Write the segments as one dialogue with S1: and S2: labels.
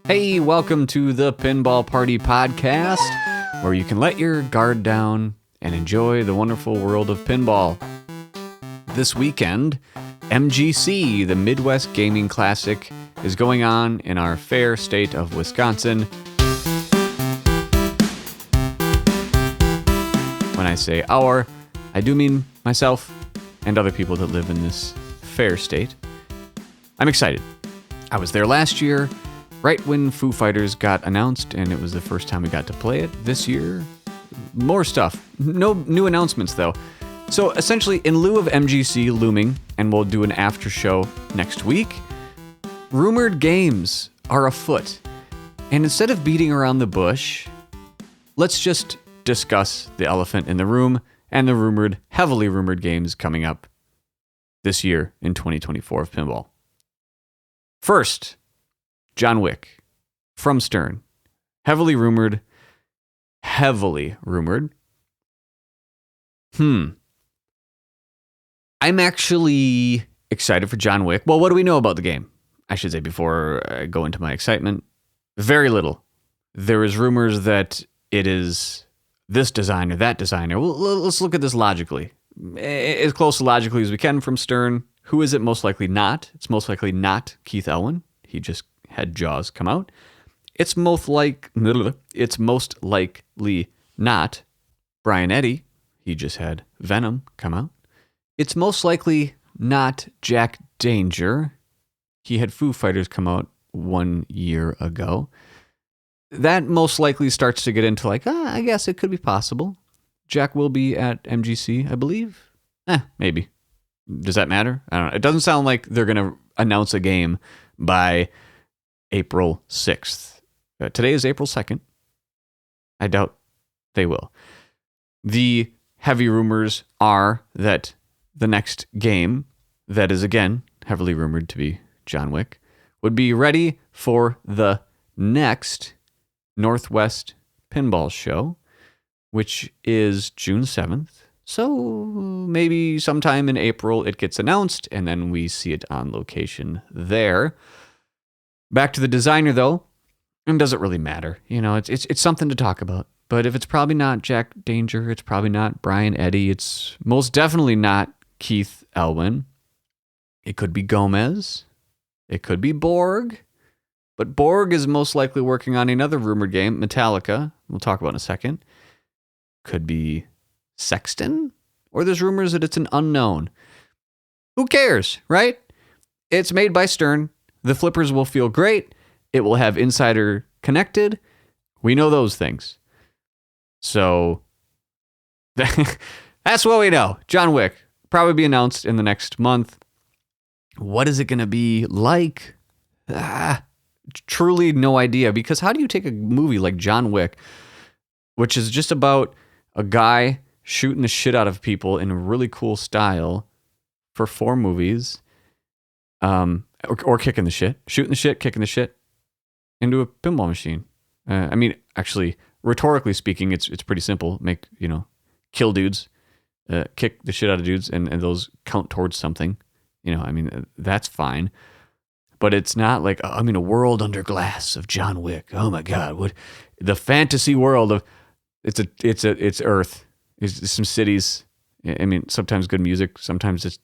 S1: Hey, welcome to the Pinball Party Podcast, where you can let your guard down and enjoy the wonderful world of pinball. This weekend, MGC, the Midwest Gaming Classic, is going on in our fair state of Wisconsin. When I say our, I do mean myself and other people that live in this fair state. I'm excited. I was there last year, right when Foo Fighters got announced, and it was the first time we got to play it. This year, more stuff. No new announcements, though. So essentially, in lieu of MGC looming, and we'll do an after show next week, rumored games are afoot. And instead of beating around the bush, let's just discuss the elephant in the room and the heavily rumored games coming up this year in 2024 of pinball. First, John Wick from Stern. Heavily rumored. I'm actually excited for John Wick. Well, what do we know about the game? I should say before I go into my excitement. Very little. There is rumors that it is this designer, that designer. Well, let's look at this logically. As close to logically as we can from Stern. Who is it most likely not? It's most likely not Keith Elwin. He just had Jaws come out. It's most likely not Brian Eddy. He just had Venom come out. It's most likely not Jack Danger. He had Foo Fighters come out 1 year ago. That most likely starts to get into I guess it could be possible. Jack will be at MGC, I believe. Maybe. Does that matter? I don't know. It doesn't sound like they're going to announce a game by April 6th. Today is April 2nd. I doubt they will. The heavy rumors are that the next game, that is again heavily rumored to be John Wick, would be ready for the next Northwest Pinball Show, which is June 7th. So maybe sometime in April it gets announced, and then we see it on location there. Back to the designer, though, and does it really matter? You know, it's something to talk about. But if it's probably not Jack Danger, it's probably not Brian Eddy, it's most definitely not Keith Elwin. It could be Gomez. It could be Borg. But Borg is most likely working on another rumored game, Metallica. We'll talk about in a second. Could be Sexton? Or there's rumors that it's an unknown. Who cares, right? It's made by Stern. The flippers will feel great. It will have Insider connected. We know those things. So that's what we know. John Wick, probably be announced in the next month. What is it going to be like? Truly no idea. Because how do you take a movie like John Wick, which is just about a guy shooting the shit out of people in a really cool style for 4 movies, or kicking the shit, shooting the shit, kicking the shit into a pinball machine. I mean, actually, rhetorically speaking, it's pretty simple. Kill dudes, kick the shit out of dudes, and those count towards something. That's fine. But it's not like, I'm in a world under glass of John Wick. Oh my God, what the fantasy world of it's Earth. It's some cities. I mean, sometimes good music. Sometimes it's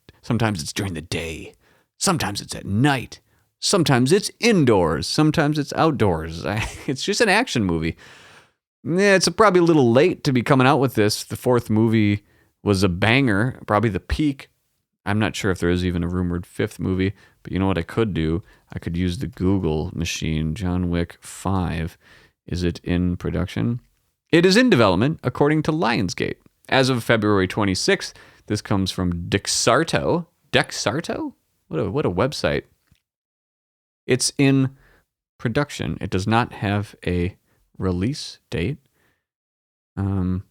S1: during the day. Sometimes it's at night. Sometimes it's indoors. Sometimes it's outdoors. It's just an action movie. Yeah, it's probably a little late to be coming out with this. The 4th movie was a banger, probably the peak. I'm not sure if there is even a rumored 5th movie, but you know what I could do? I could use the Google machine. John Wick 5. Is it in production? It is in development, according to Lionsgate. As of February 26th, this comes from Dexarto. Dexarto? What a website. It's in production. It does not have a release date. During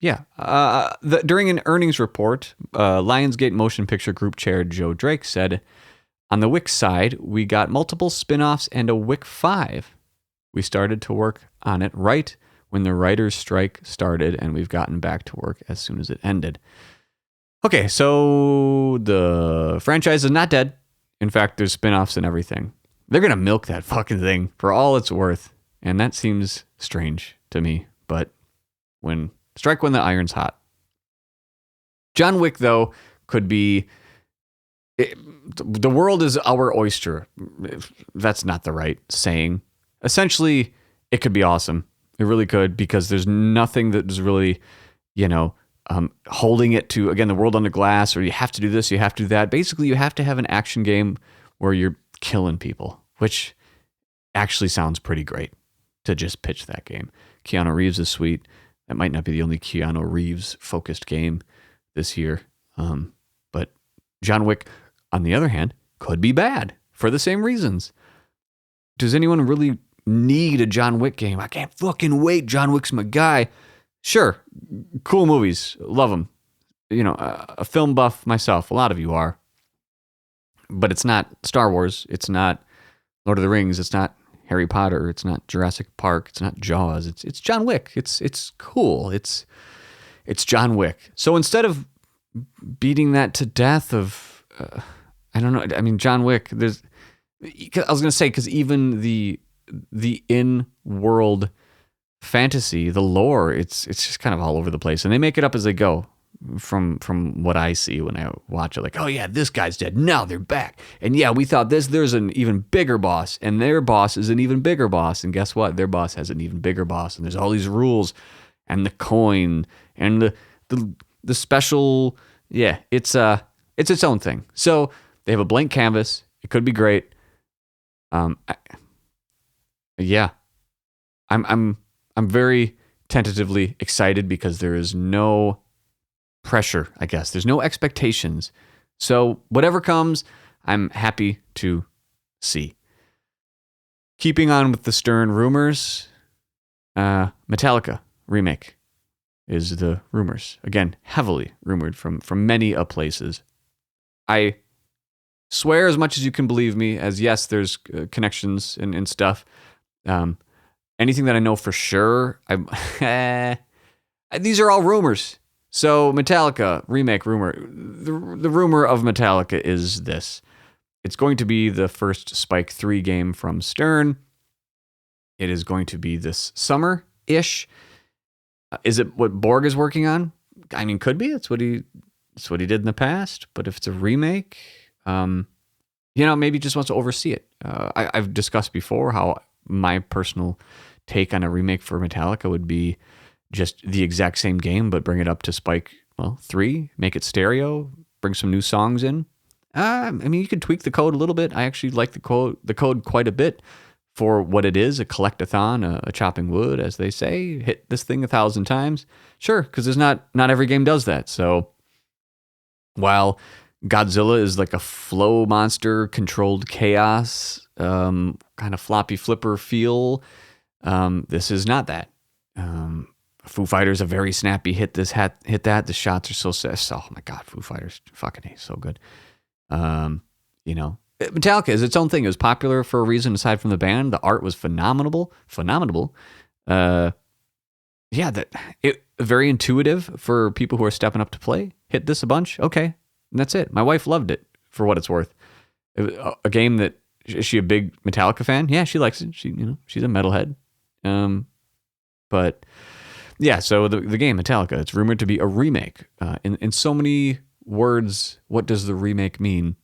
S1: an earnings report, Lionsgate Motion Picture Group Chair Joe Drake said, on the Wick side, we got multiple spin-offs and a Wick 5. We started to work on it right when the writer's strike started, and we've gotten back to work as soon as it ended. Okay, so the franchise is not dead. In fact, there's spin-offs and everything. They're going to milk that fucking thing for all it's worth. And that seems strange to me. But strike when the iron's hot. John Wick, though, could be... the world is our oyster. That's not the right saying. Essentially, it could be awesome. It really could, because there's nothing that is really, holding it to, again, the world under glass, or you have to do this, you have to do that. Basically, you have to have an action game where you're killing people, which actually sounds pretty great to just pitch that game. Keanu Reeves is sweet. That might not be the only Keanu Reeves focused game this year. But John Wick, on the other hand, could be bad for the same reasons. Does anyone really need a John Wick game? I can't fucking wait. John Wick's my guy. Sure. Cool movies. Love them. A film buff myself. A lot of you are. But it's not Star Wars. It's not Lord of the Rings. It's not Harry Potter. It's not Jurassic Park. It's not Jaws. It's John Wick. It's cool. It's John Wick. So instead of beating that to death of, I don't know. I mean, John Wick, I was going to say, because even the in-world fantasy, the lore, it's just kind of all over the place. And they make it up as they go. From what I see when I watch it, like, oh yeah, this guy's dead, now they're back, and yeah, we thought there's an even bigger boss, and their boss is an even bigger boss, and guess what, their boss has an even bigger boss, and there's all these rules, and the coin, and the special, yeah, it's its own thing. So they have a blank canvas. It could be great. Yeah, I'm very tentatively excited, because there is no pressure, I guess. There's no expectations. So whatever comes, I'm happy to see. Keeping on with the Stern rumors, Metallica remake is the rumors. Again, heavily rumored from many places. I swear as much as you can believe me, as yes, there's connections and stuff. Anything that I know for sure, these are all rumors. So Metallica remake rumor. The rumor of Metallica is this. It's going to be the first Spike 3 game from Stern. It is going to be this summer-ish. Is it what Borg is working on? I mean, could be. It's what he did in the past. But if it's a remake, maybe he just wants to oversee it. I've discussed before how my personal take on a remake for Metallica would be just the exact same game, but bring it up to Spike 3, make it stereo, bring some new songs in. You could tweak the code a little bit. I actually like the code quite a bit for what it is, a collect-a-thon, a chopping wood, as they say. Hit this thing 1,000 times. Sure, because there's not every game does that. So while Godzilla is like a flow monster, controlled chaos, kind of floppy flipper feel, this is not that. Foo Fighters, a very snappy hit that. The shots are so oh my God, Foo Fighters, fucking so good. Metallica is its own thing. It was popular for a reason aside from the band. The art was phenomenal. Very intuitive for people who are stepping up to play. Hit this a bunch, okay, and that's it. My wife loved it for what it's worth. It was a game that, is she a big Metallica fan? Yeah, she likes it. She's a metalhead. But yeah, so the game Metallica, it's rumored to be a remake. In so many words, what does the remake mean?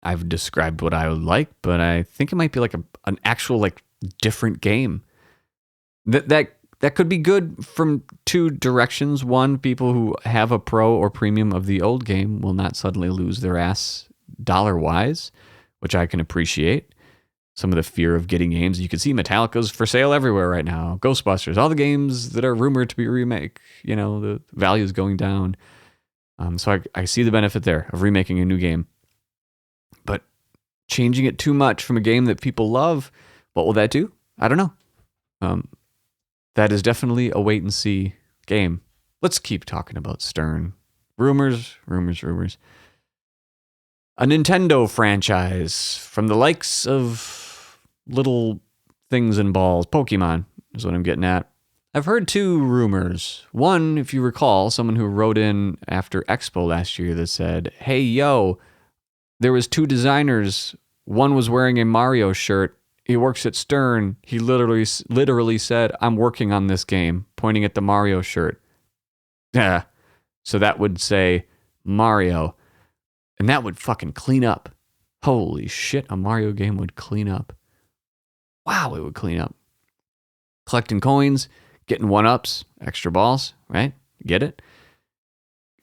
S1: I've described what I would like, but I think it might be like an actual different game. That could be good from two directions. One, people who have a pro or premium of the old game will not suddenly lose their ass dollar-wise, which I can appreciate. Some of the fear of getting games. You can see Metallica's for sale everywhere right now. Ghostbusters, all the games that are rumored to be a remake, the value is going down. So I see the benefit there of remaking a new game. But changing it too much from a game that people love, what will that do? I don't know. That is definitely a wait and see game. Let's keep talking about Stern. Rumors. A Nintendo franchise from the likes of little things and balls. Pokemon is what I'm getting at. I've heard two rumors. One, if you recall, someone who wrote in after Expo last year that said, hey, yo, there was two designers One was wearing a Mario shirt. He works at Stern. He literally said, "I'm working on this game," pointing at the Mario shirt. Yeah. So that would say Mario. And that would fucking clean up. Holy shit, a Mario game would clean up. Wow, it would clean up. Collecting coins, getting one-ups, extra balls, right? Get it?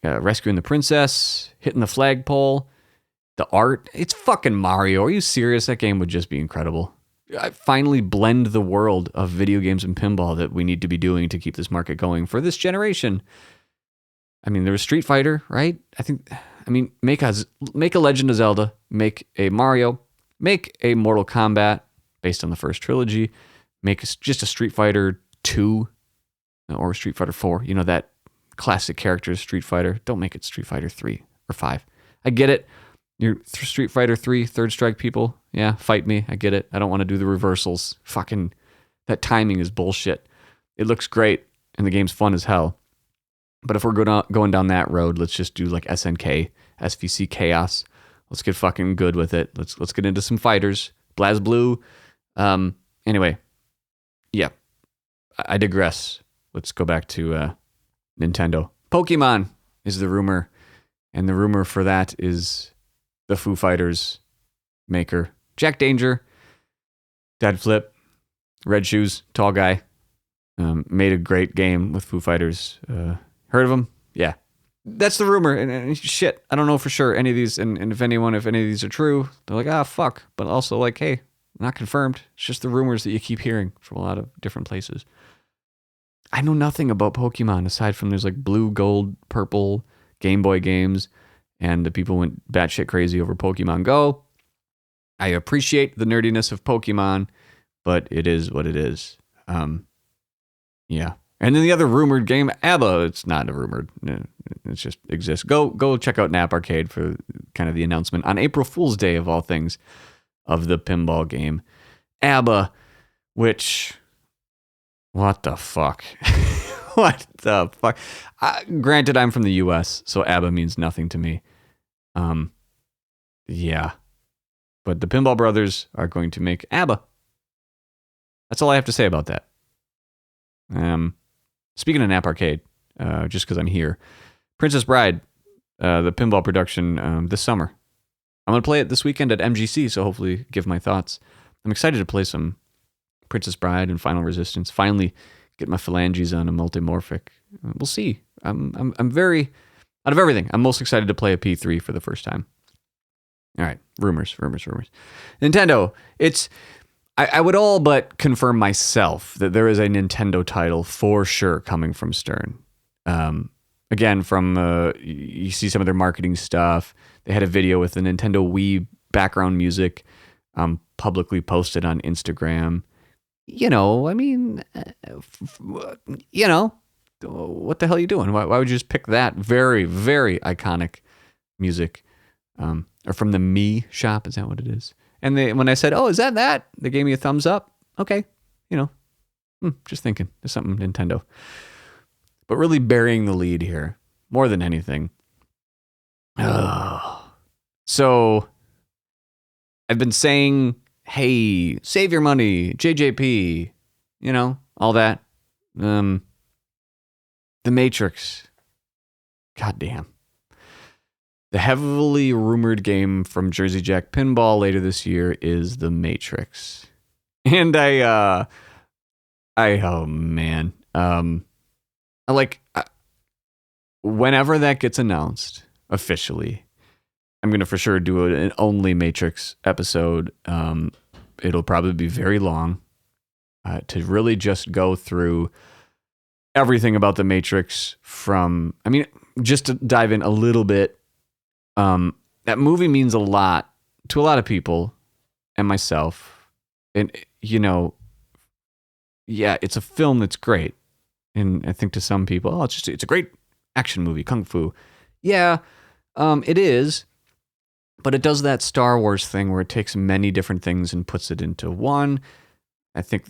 S1: Rescuing the princess, hitting the flagpole, the art. It's fucking Mario. Are you serious? That game would just be incredible. I finally blend the world of video games and pinball that we need to be doing to keep this market going for this generation. I mean, there was Street Fighter, right? Make a Legend of Zelda, make a Mario, make a Mortal Kombat based on the first trilogy, make just a Street Fighter 2 or Street Fighter 4. You know, that classic character Street Fighter. Don't make it Street Fighter 3 or 5. I get it. You're Street Fighter 3, Third Strike people. Yeah, fight me. I get it. I don't want to do the reversals. Fucking, that timing is bullshit. It looks great, and the game's fun as hell. But if we're going down that road, let's just do like SNK, SVC Chaos. Let's get fucking good with it. Let's get into some fighters. BlazBlue. Anyway, yeah, I digress. Let's go back to Nintendo. Pokemon is the rumor, and the rumor for that is the Foo Fighters maker, Jack Danger, Dad Flip, red shoes, tall guy, made a great game with Foo Fighters. Heard of him? Yeah. That's the rumor. And shit, I don't know for sure any of these. And if any of these are true, they're like, fuck. But also like, hey, not confirmed. It's just the rumors that you keep hearing from a lot of different places. I know nothing about Pokemon aside from there's like blue, gold, purple Game Boy games. And the people went batshit crazy over Pokemon Go. I appreciate the nerdiness of Pokemon, but it is what it is. Yeah. And then the other rumored game, ABBA, it's not a rumored. It just exists. Go check out Nap Arcade for kind of the announcement on April Fool's Day of all things of the pinball game. ABBA, which, what the fuck? What the fuck? Granted, I'm from the US, so ABBA means nothing to me. Yeah. But the Pinball Brothers are going to make ABBA. That's all I have to say about that. Speaking of Nap Arcade, just because I'm here, Princess Bride, the pinball production this summer. I'm going to play it this weekend at MGC, so hopefully give my thoughts. I'm excited to play some Princess Bride and Final Resistance. Finally get my phalanges on a multimorphic. We'll see. I'm very, out of everything, I'm most excited to play a P3 for the first time. All right, rumors. Nintendo, I would all but confirm myself that there is a Nintendo title for sure coming from Stern. Again, from you see some of their marketing stuff. They had a video with the Nintendo Wii background music publicly posted on Instagram. You know, I mean, you know, what the hell are you doing? Why would you just pick that very, very iconic music? Or from the Me shop, is that what it is? And when I said, is that? They gave me a thumbs up. Okay, you know, just thinking. There's something Nintendo. But really burying the lead here, more than anything. So, I've been saying, hey, save your money, JJP, you know, all that. The Matrix. Goddamn. The heavily rumored game from Jersey Jack Pinball later this year is The Matrix. And oh man. Whenever that gets announced officially, I'm going to for sure do an only Matrix episode. It'll probably be very long to really just go through everything about The Matrix just to dive in a little bit. That movie means a lot to a lot of people and myself. And, you know, yeah, it's a film that's great. And I think to some people, it's a great action movie, Kung Fu. Yeah, it is. But it does that Star Wars thing where it takes many different things and puts it into one. I think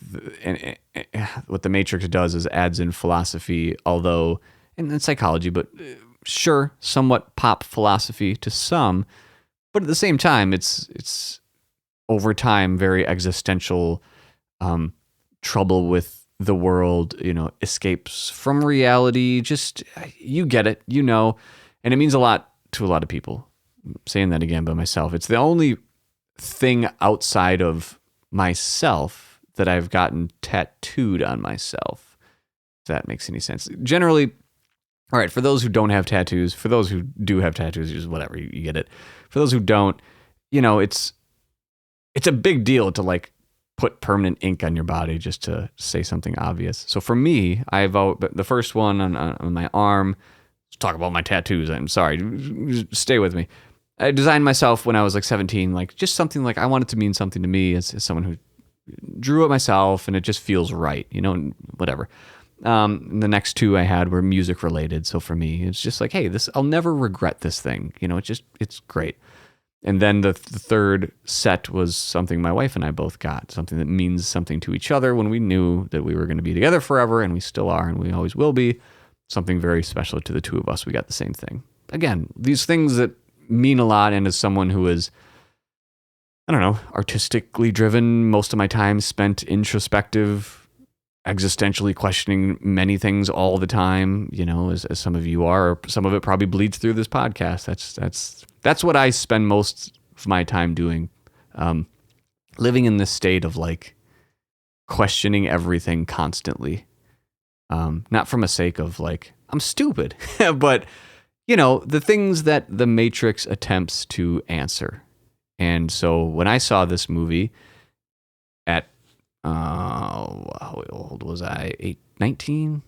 S1: what The Matrix does is adds in philosophy, and psychology, but sure, somewhat pop philosophy to some. But at the same time, it's over time, very existential, trouble with the world, escapes from reality. Just, you get it, and it means a lot to a lot of people. I'm saying that again by myself. It's the only thing outside of myself that I've gotten tattooed on myself, if that makes any sense. Generally, all right, for those who don't have tattoos, for those who do have tattoos, just whatever, you get it. For those who don't, it's a big deal to like put permanent ink on your body, just to say something obvious. So for me, the first one on my arm. Let's talk about my tattoos. I'm sorry, stay with me. I designed myself when I was like 17, like just something like I want it to mean something to me as someone who drew it myself, and it just feels right, whatever. The next two I had were music related. So for me, it's just like, hey, I'll never regret this thing. It's great. And then the third set was something my wife and I both got, something that means something to each other when we knew that we were going to be together forever, and we still are, and we always will be. Something very special to the two of us. We got the same thing. Again, these things that mean a lot, and as someone who is, I don't know, artistically driven, most of my time spent introspective, existentially questioning many things all the time, as some of you are, or some of it probably bleeds through this podcast. That's what I spend most of my time doing, living in this state of like questioning everything constantly, not from a sake of like I'm stupid, but the things that the Matrix attempts to answer. And so when I saw this movie at how old was I? 19?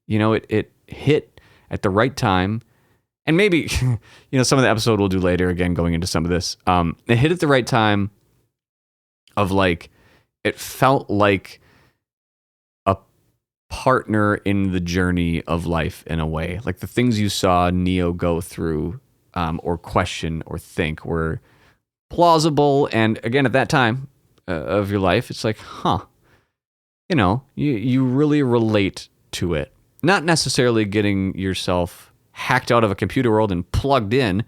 S1: It hit at the right time. And maybe, some of the episode we'll do later, again, going into some of this. It hit at the right time of like, it felt like a partner in the journey of life in a way. Like the things you saw Neo go through, or question or think were plausible. And again, at that time of your life, it's like, you really relate to it. Not necessarily getting yourself hacked out of a computer world and plugged in,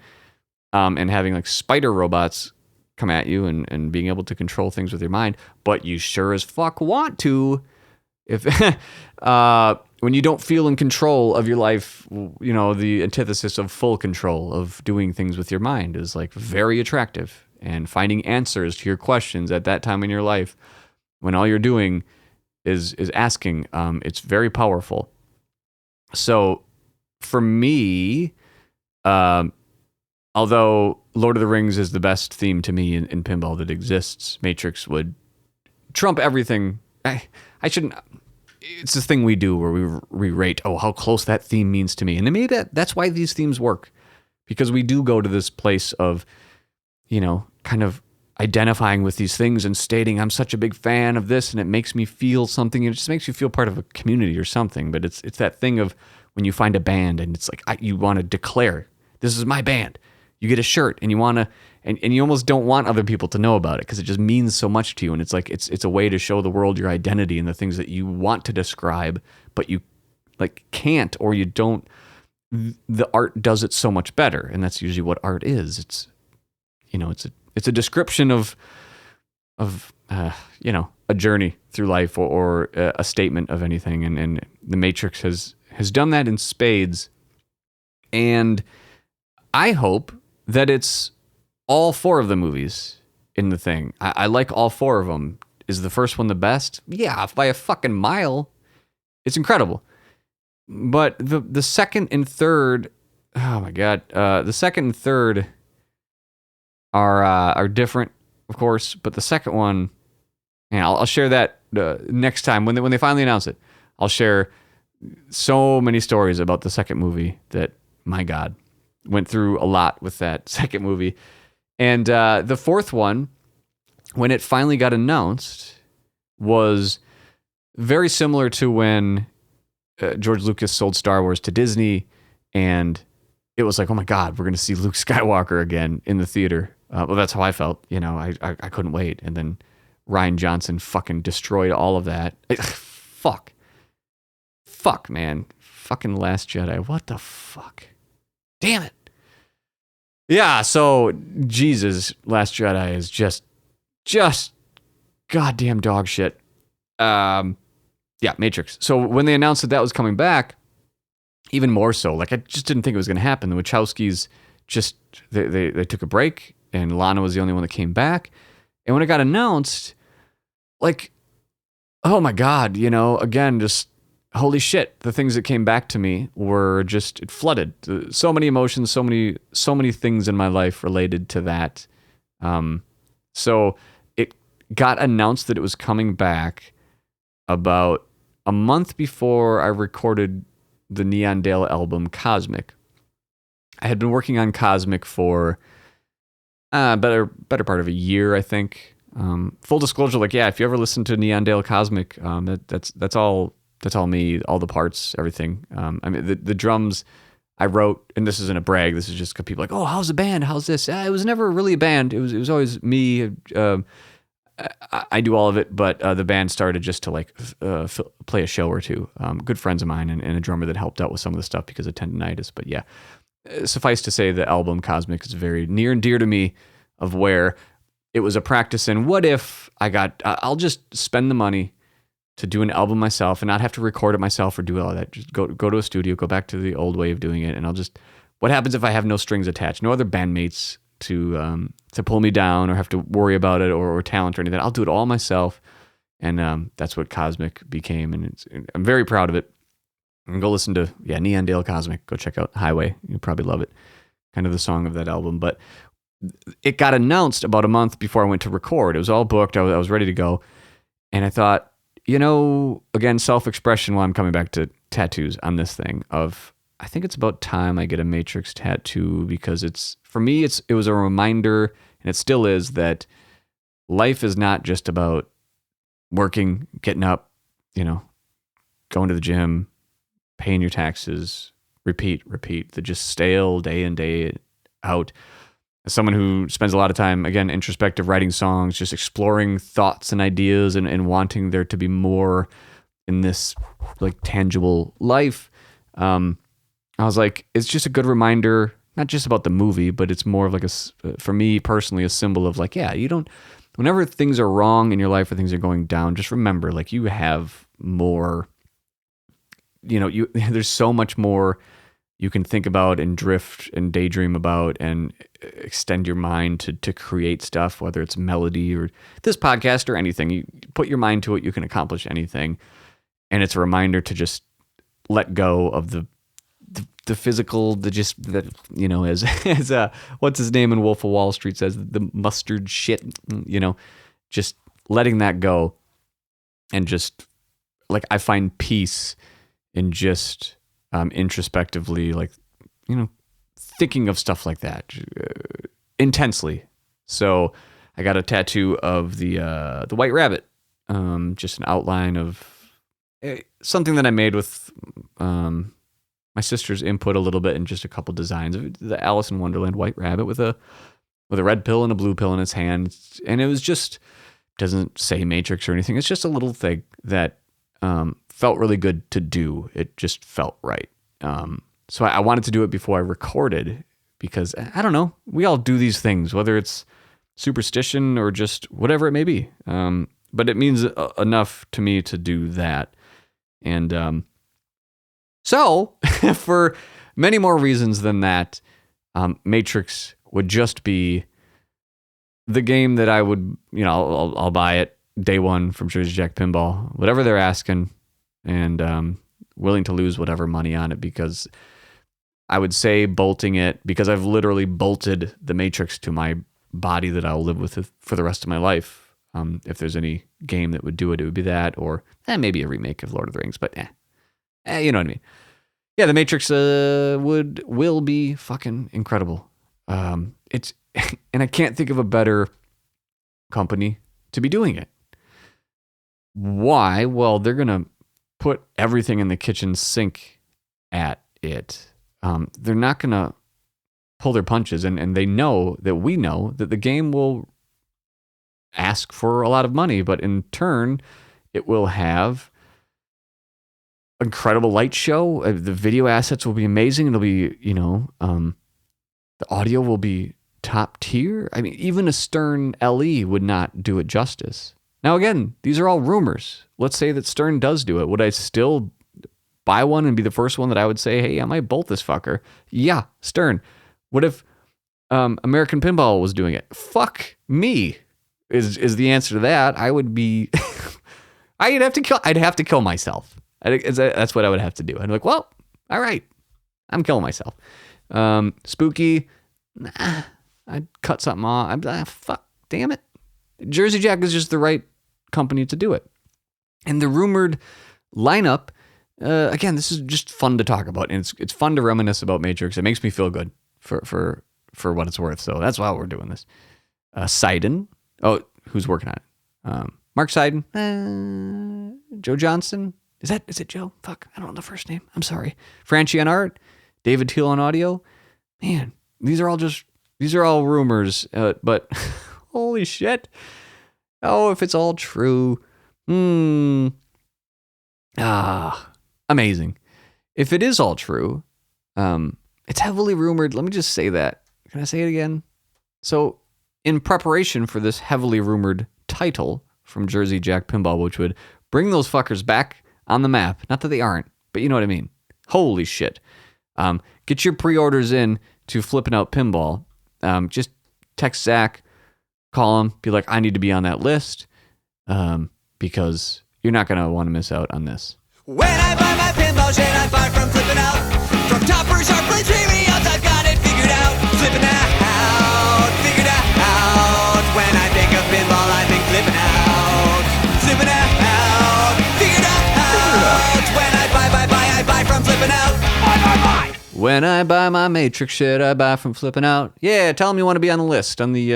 S1: and having like spider robots come at you and being able to control things with your mind, but you sure as fuck want to. If when you don't feel in control of your life, the antithesis of full control of doing things with your mind is like very attractive. And finding answers to your questions at that time in your life, when all you're doing is asking, it's very powerful. So for me, although Lord of the Rings is the best theme to me in pinball that exists, Matrix would trump everything. I shouldn't. It's this thing we do where we rate, how close that theme means to me. And to me, that's why these themes work. Because we do go to this place of, kind of identifying with these things and stating, I'm such a big fan of this, and it makes me feel something. It just makes you feel part of a community or something. But it's that thing of when you find a band and it's like, you want to declare, this is my band. You get a shirt and you want to, and you almost don't want other people to know about it because it just means so much to you. And it's like, it's a way to show the world your identity and the things that you want to describe, but you like can't, or you don't. The art does it so much better. And that's usually what art is. It's a description of a journey through life, or a statement of anything. And the Matrix has done that in spades. And I hope that it's all four of the movies in the thing. I like all four of them. Is the first one the best? Yeah, by a fucking mile. It's incredible. But the second and third, oh my God, the second and third are different, of course. But the second one, I'll share that next time when they finally announce it. I'll share so many stories about the second movie that, my God, went through a lot with that second movie. And the fourth one, when it finally got announced, was very similar to when George Lucas sold Star Wars to Disney, and it was like, oh my God, we're going to see Luke Skywalker again in the theater. Well, that's how I felt. I couldn't wait. And then Rian Johnson fucking destroyed all of that. Fuck, man. Fucking Last Jedi. What the fuck? Damn it. Yeah, so Jesus, Last Jedi is just just goddamn dog shit. Yeah, Matrix. So when they announced that was coming back, even more so, like I just didn't think it was going to happen. The Wachowskis just, they took a break and Lana was the only one that came back. And when it got announced, like, oh my God, again, just holy shit. The things that came back to me were just, it flooded. So many emotions, so many things in my life related to that. So it got announced that it was coming back about a month before I recorded the Neon Dale album Cosmic. I had been working on Cosmic for better part of a year, I think. Full disclosure, like, yeah, if you ever listen to Neon Dale Cosmic, that's all me, all the parts, everything. I mean, the drums I wrote, and this isn't a brag. This is just because people are like, oh, how's the band? How's this? It was never really a band. It was always me. I do all of it, but the band started just to like play a show or two. Good friends of mine and a drummer that helped out with some of the stuff because of tendonitis. But yeah, suffice to say, the album Cosmic is very near and dear to me, of where it was a practice in what if I'll just spend the money to do an album myself and not have to record it myself or do all that. Just go to a studio, go back to the old way of doing it, and what happens if I have no strings attached, no other bandmates to pull me down or have to worry about it or talent or anything. I'll do it all myself, and that's what Cosmic became, and I'm very proud of it. And go listen to Neon Dale Cosmic. Go check out Highway. You'll probably love it. Kind of the song of that album, but it got announced about a month before I went to record. It was all booked. I was ready to go, and I thought, again, self-expression while I'm coming back to tattoos on this thing of, I think it's about time I get a Matrix tattoo, because for me, it was a reminder, and it still is, that life is not just about working, getting up, going to the gym, paying your taxes, repeat, the just stale day in, day out. As someone who spends a lot of time, again, introspective, writing songs, just exploring thoughts and ideas and wanting there to be more in this like tangible life, I was like, it's just a good reminder, not just about the movie, but it's more of like for me personally, a symbol of like, yeah, whenever things are wrong in your life or things are going down, just remember, like, you have more, there's so much more you can think about and drift and daydream about and extend your mind to create stuff, whether it's melody or this podcast or anything. You put your mind to it, you can accomplish anything. And it's a reminder to just let go of the physical, as what's his name in Wolf of Wall Street says, the mustard shit, just letting that go. And just like, I find peace in just introspectively, like, thinking of stuff like that intensely. So I got a tattoo of the White Rabbit, just an outline of something that I made with my sister's input a little bit, and just a couple designs of the Alice in Wonderland White Rabbit with a red pill and a blue pill in its hand. And it was just, doesn't say Matrix or anything. It's just a little thing that felt really good to do. It just felt right. So I wanted to do it before I recorded, because I don't know, we all do these things, whether it's superstition or just whatever it may be. But it means enough to me to do that. And so for many more reasons than that, Matrix would just be the game that I would, I'll buy it day one from Jersey Jack Pinball, whatever they're asking, and willing to lose whatever money on it, because I would say bolting it, because I've literally bolted the Matrix to my body that I'll live with for the rest of my life. If there's any game that would do it, it would be that, or maybe a remake of Lord of the Rings, but you know what I mean. Yeah, the Matrix will be fucking incredible. It's and I can't think of a better company to be doing it. Why? Well, they're gonna put everything in the kitchen sink at it. They're not gonna pull their punches, and they know that we know that the game will ask for a lot of money, but in turn, it will have incredible light show. The video assets will be amazing. It'll be, the audio will be top tier. I mean, even a Stern LE would not do it justice. Now, again, these are all rumors. Let's say that Stern does do it. Would I still buy one and be the first one that I would say, hey, I might bolt this fucker? Yeah, Stern. What if American Pinball was doing it? Fuck me is the answer to that. I would be... I'd have to kill myself. That's what I would have to do. I'd be like, well, all right, I'm killing myself. Spooky, nah, I'd cut something off. Fuck, damn it. Jersey Jack is just the right company to do it. And the rumored lineup, again, this is just fun to talk about, and it's fun to reminisce about Matrix. It makes me feel good for what it's worth. So that's why we're doing this. Seiden, who's working on it? Mark Seiden, Joe Johnston. Is it Joe? Fuck, I don't know the first name. I'm sorry. Franchi on art, David Teal on audio. Man, these are all rumors, but holy shit. Oh, if it's all true. Amazing. If it is all true, it's heavily rumored. Let me just say that. Can I say it again? So, in preparation for this heavily rumored title from Jersey Jack Pinball, which would bring those fuckers back on the map. Not that they aren't, but you know what I mean. Holy shit. Get your pre-orders in to Flippin' Out Pinball. Just text Zach, call him, be like, I need to be on that list, because you're not going to want to miss out on this.
S2: When I buy my pinball shit, I buy from Flippin' Out. From topper, sharp blades, outs, I've got it figured out. Flippin' out, figured out. When I think of pinball, I think flippin' out. Flippin' out, figured out. When I buy from Flippin' Out. Buy.
S1: When I buy my Matrix shit, I buy from Flippin' Out. Yeah, tell them you want to be on the list. On the,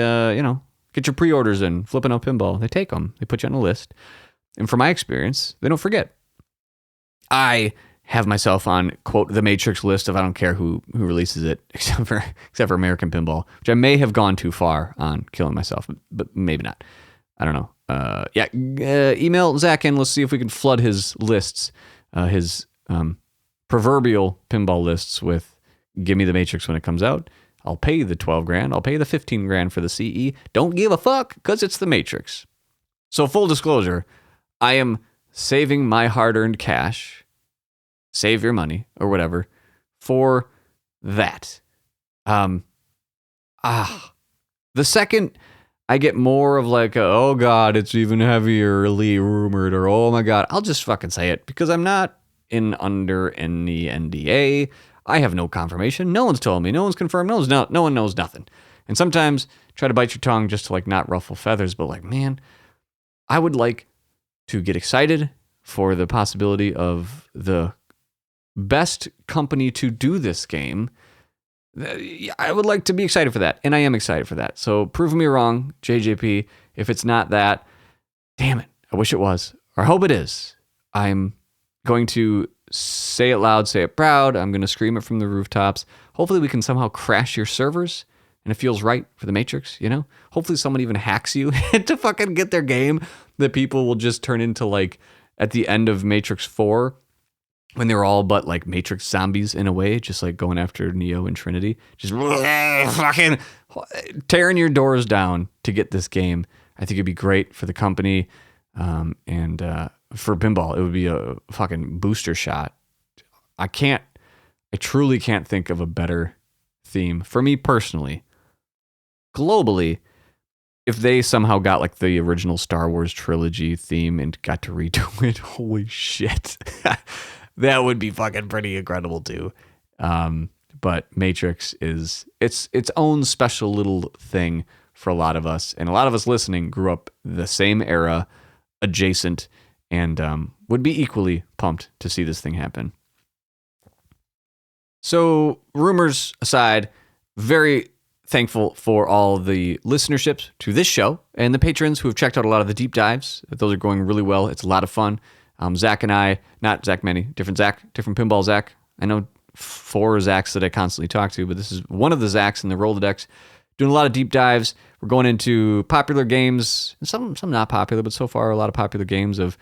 S1: get your pre-orders in. Flippin' Out Pinball. They take them. They put you on the list. And from my experience, they don't forget. I have myself on, quote, the Matrix list of I don't care who releases it, except for American Pinball, which I may have gone too far on killing myself, but maybe not. I don't know. Email Zach in. Let's see if we can flood his lists, his proverbial pinball lists with give me the Matrix when it comes out. I'll pay you the $12,000. I'll pay you the $15,000 for the CE. Don't give a fuck because it's the Matrix. So full disclosure, I am saving my hard-earned cash, save your money or whatever, for that. The second I get more of like, oh God, it's even heavierly rumored, or oh my God, I'll just fucking say it because I'm not under any NDA. I have no confirmation. No one's told me. No one's confirmed. No one knows nothing. And sometimes try to bite your tongue just to like not ruffle feathers, but like, man, I would like to get excited for the possibility of the best company to do this game. I would like to be excited for that, and I am excited for that. So prove me wrong, JJP. If it's not that, damn it, I wish it was, or I hope it is. I'm going to say it loud, say it proud. I'm going to scream it from the rooftops. Hopefully we can somehow crash your servers, and it feels right for the Matrix, you know? Hopefully someone even hacks you to fucking get their game that people will just turn into, like, at the end of Matrix 4, when they were all but, like, Matrix zombies in a way, just, like, going after Neo and Trinity. Just fucking tearing your doors down to get this game. I think it'd be great for the company, and for pinball. It would be a fucking booster shot. I truly can't think of a better theme, for me personally. Globally, if they somehow got like the original Star Wars trilogy theme and got to redo it, holy shit. That would be fucking pretty incredible too. But Matrix is its own special little thing for a lot of us. And a lot of us listening grew up the same era, adjacent, and would be equally pumped to see this thing happen. So rumors aside, very thankful for all the listenerships to this show and the patrons who have checked out a lot of the deep dives. Those are going really well. It's a lot of fun. Zach and I, not Zach Many, different pinball Zach. I know 4 Zachs that I constantly talk to, but this is one of the Zachs in the Rolodex, doing a lot of deep dives. We're going into popular games, some not popular, but so far a lot of popular games of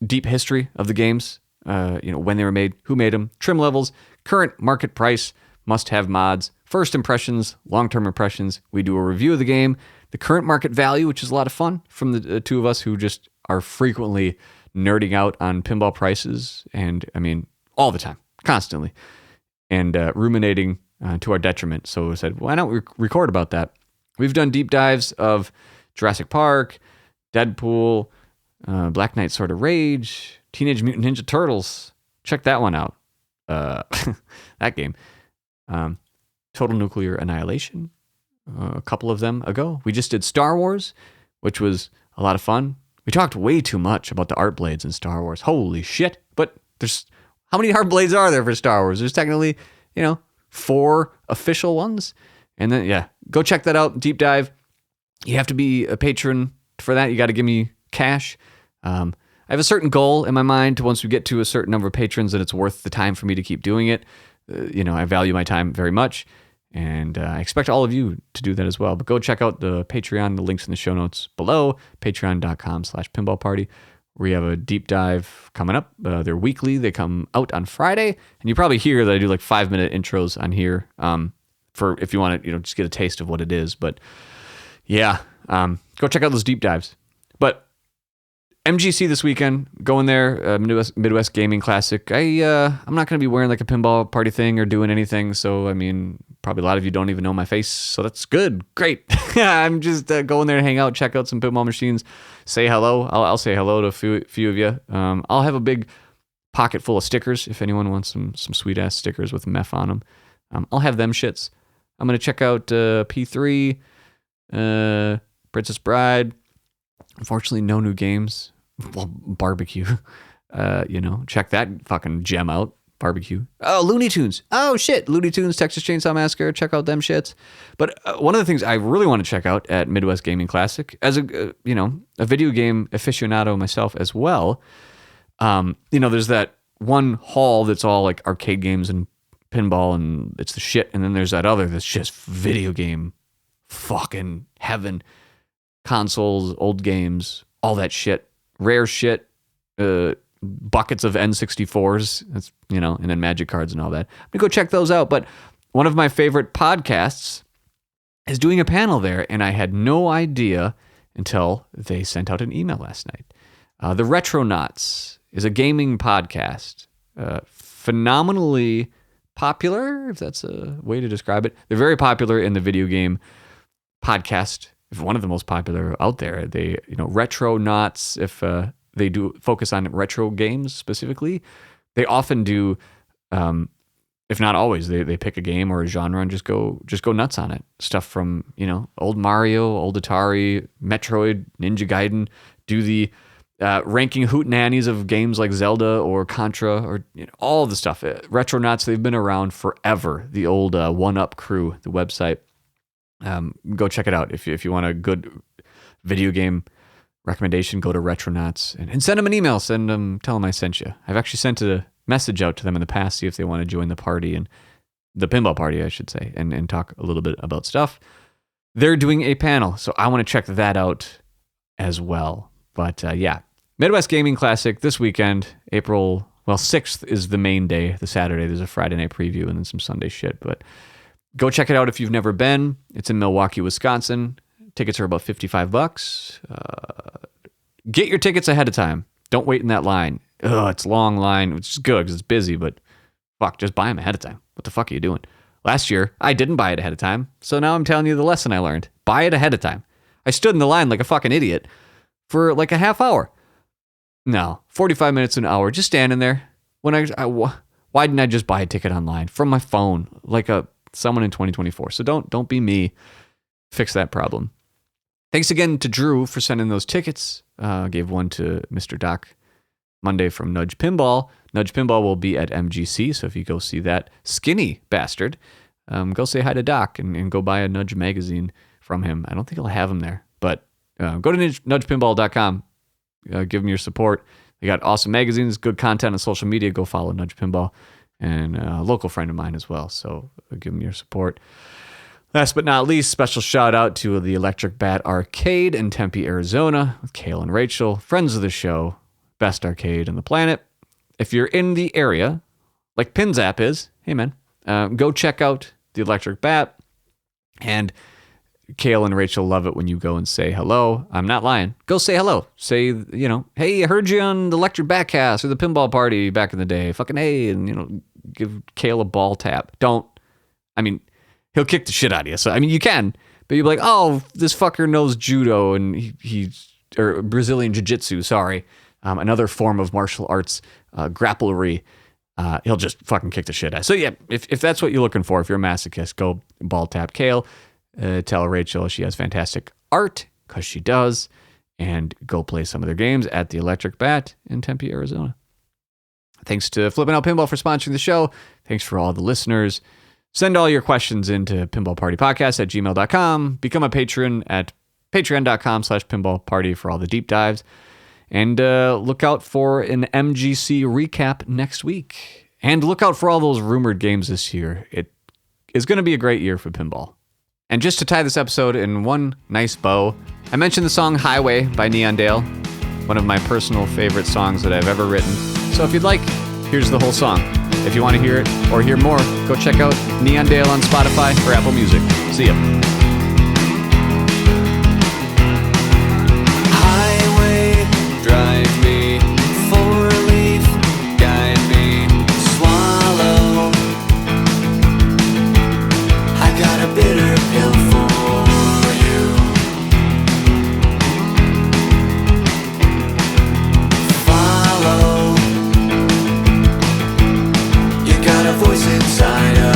S1: deep history of the games, when they were made, who made them, trim levels, current market price, must-have mods, first impressions, long-term impressions. We do a review of the game, the current market value, which is a lot of fun from the two of us who just are frequently nerding out on pinball prices. And I mean, all the time, constantly, and ruminating to our detriment. So we said, why not record about that? We've done deep dives of Jurassic Park, Deadpool, Black Knight Sword of Rage, Teenage Mutant Ninja Turtles. Check that one out. That game. Total Nuclear Annihilation. A couple of them ago. We just did Star Wars, which was a lot of fun. We talked way too much about the art blades in Star Wars. Holy shit. But there's, how many art blades are there for Star Wars? There's technically, 4 official ones. And then, yeah, go check that out. Deep dive. You have to be a patron for that. You got to give me cash. I have a certain goal in my mind to once we get to a certain number of patrons that it's worth the time for me to keep doing it. I value my time very much, and I expect all of you to do that as well. But go check out the Patreon. The link's in the show notes below, patreon.com/pinballparty. We have a deep dive coming up. They're weekly. They come out on Friday, and you probably hear that I do like 5-minute intros on here for if you want to just get a taste of what it is. But yeah, go check out those deep dives. But MGC this weekend, going there, Midwest Gaming Classic. I'm not going to be wearing like a pinball party thing or doing anything. So, I mean, probably a lot of you don't even know my face. So that's good. Great. I'm just going there to hang out, check out some pinball machines, say hello. I'll say hello to a few of you. I'll have a big pocket full of stickers if anyone wants some sweet-ass stickers with meth on them. I'll have them shits. I'm going to check out P3, Princess Bride. Unfortunately, no new games. Well, barbecue. Check that fucking gem out. Barbecue. Oh, Looney Tunes. Oh, shit. Looney Tunes, Texas Chainsaw Massacre. Check out them shits. But one of the things I really want to check out at Midwest Gaming Classic, as a video game aficionado myself as well, there's that one hall that's all like arcade games and pinball and it's the shit. And then there's that other that's just video game fucking heaven. Consoles, old games, all that shit. Rare shit, buckets of N64s, that's, and then magic cards and all that. I'm going to go check those out. But one of my favorite podcasts is doing a panel there, and I had no idea until they sent out an email last night. The Retronauts is a gaming podcast, phenomenally popular, if that's a way to describe it. They're very popular in the video game podcast. One of the most popular out there. They, Retronauts, if they do focus on retro games specifically, they often do, if not always, they pick a game or a genre and just go nuts on it. Stuff from, old Mario, old Atari, Metroid, Ninja Gaiden, do the ranking hootenannies of games like Zelda or Contra or all the stuff. Retronauts, they've been around forever. The old One Up crew, the website. Go check it out. If you want a good video game recommendation, go to Retronauts and send them an email. Tell them I sent you. I've actually sent a message out to them in the past, see if they want to join the party, and the pinball party, I should say, and talk a little bit about stuff. They're doing a panel, so I want to check that out as well. But yeah, Midwest Gaming Classic this weekend, April 6th is the main day, the Saturday. There's a Friday night preview and then some Sunday shit, but go check it out if you've never been. It's in Milwaukee, Wisconsin. Tickets are about $55. Get your tickets ahead of time. Don't wait in that line. It's a long line, which is good because it's busy, but fuck, just buy them ahead of time. What the fuck are you doing? Last year, I didn't buy it ahead of time, so now I'm telling you the lesson I learned. Buy it ahead of time. I stood in the line like a fucking idiot for like a half hour. No, 45 minutes to an hour, just standing there. Why didn't I just buy a ticket online from my phone like someone in 2024? So don't be me. Fix that problem. Thanks again to Drew for sending those tickets. Gave one to Mr. Doc Monday from Nudge Pinball. Nudge Pinball will be at MGC, so if you go see that skinny bastard, go say hi to Doc and go buy a Nudge magazine from him. I don't think he'll have him there, but go to nudgepinball.com. Give them your support. They got awesome magazines, good content on social media. Go follow Nudge Pinball, and a local friend of mine as well, so give them your support. Last but not least, special shout out to the Electric Bat Arcade in Tempe, Arizona, with Kale and Rachel, friends of the show, best arcade on the planet. If you're in the area, like PinZap is, hey man, go check out the electric bat. And Kale and Rachel love it when you go and say hello. I'm not lying. Go say hello. Say, hey, I heard you on the Electric Batcast or the Pinball Party back in the day. Fucking hey, and, give Kale a ball tap. He'll kick the shit out of you. So, you can, but you'll be like, oh, this fucker knows judo and he's or Brazilian jiu-jitsu, sorry. Another form of martial arts, grapplery. He'll just fucking kick the shit out. So yeah, if that's what you're looking for, if you're a masochist, go ball tap Kale. Tell Rachel she has fantastic art, because she does, and go play some of their games at the Electric Bat in Tempe, Arizona. Thanks to Flippin' Out Pinball for sponsoring the show. Thanks for all the listeners. Send all your questions into pinballpartypodcast@gmail.com. Become a patron at patreon.com/pinballparty for all the deep dives. And look out for an MGC recap next week. And look out for all those rumored games this year. It is going to be a great year for pinball. And just to tie this episode in one nice bow, I mentioned the song Highway by Neon Dale, one of my personal favorite songs that I've ever written. So if you'd like, here's the whole song. If you want to hear it or hear more, go check out Neon Dale on Spotify or Apple Music. See ya.
S2: Highway, drive me, four-leaf, guide me, swallow. I got a bitter pill for you. Follow. You got a voice inside of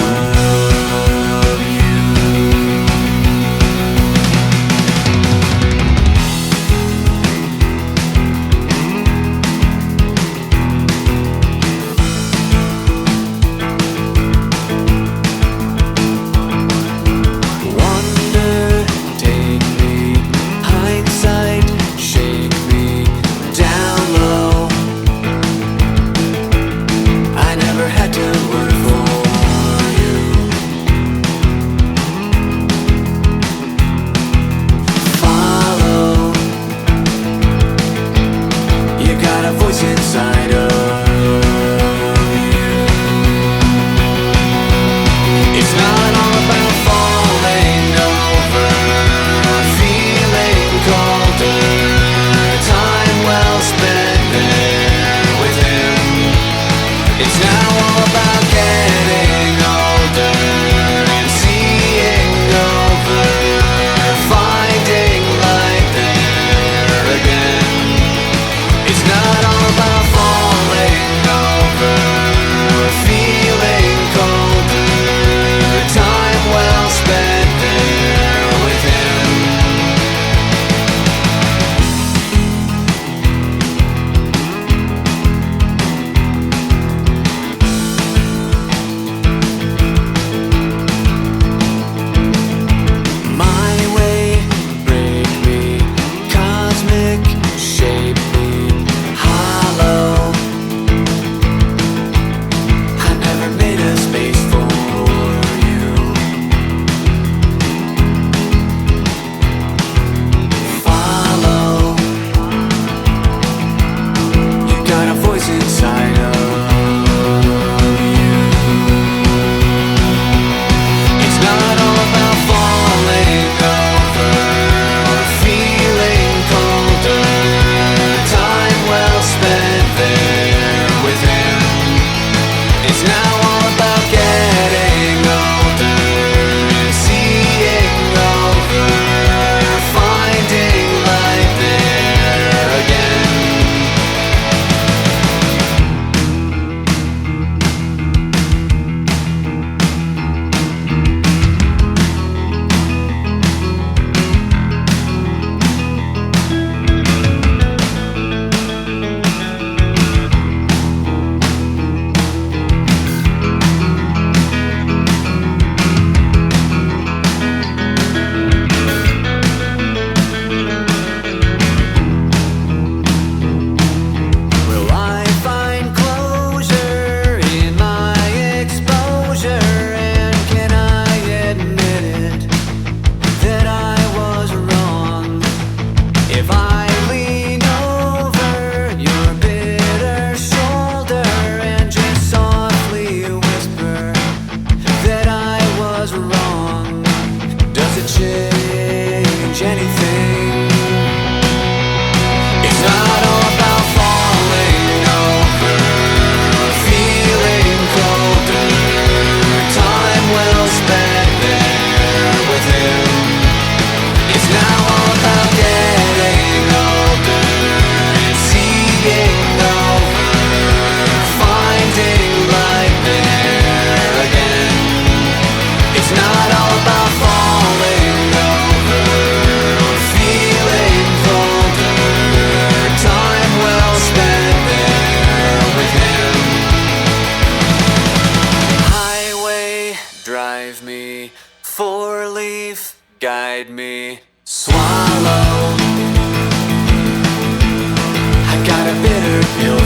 S2: feel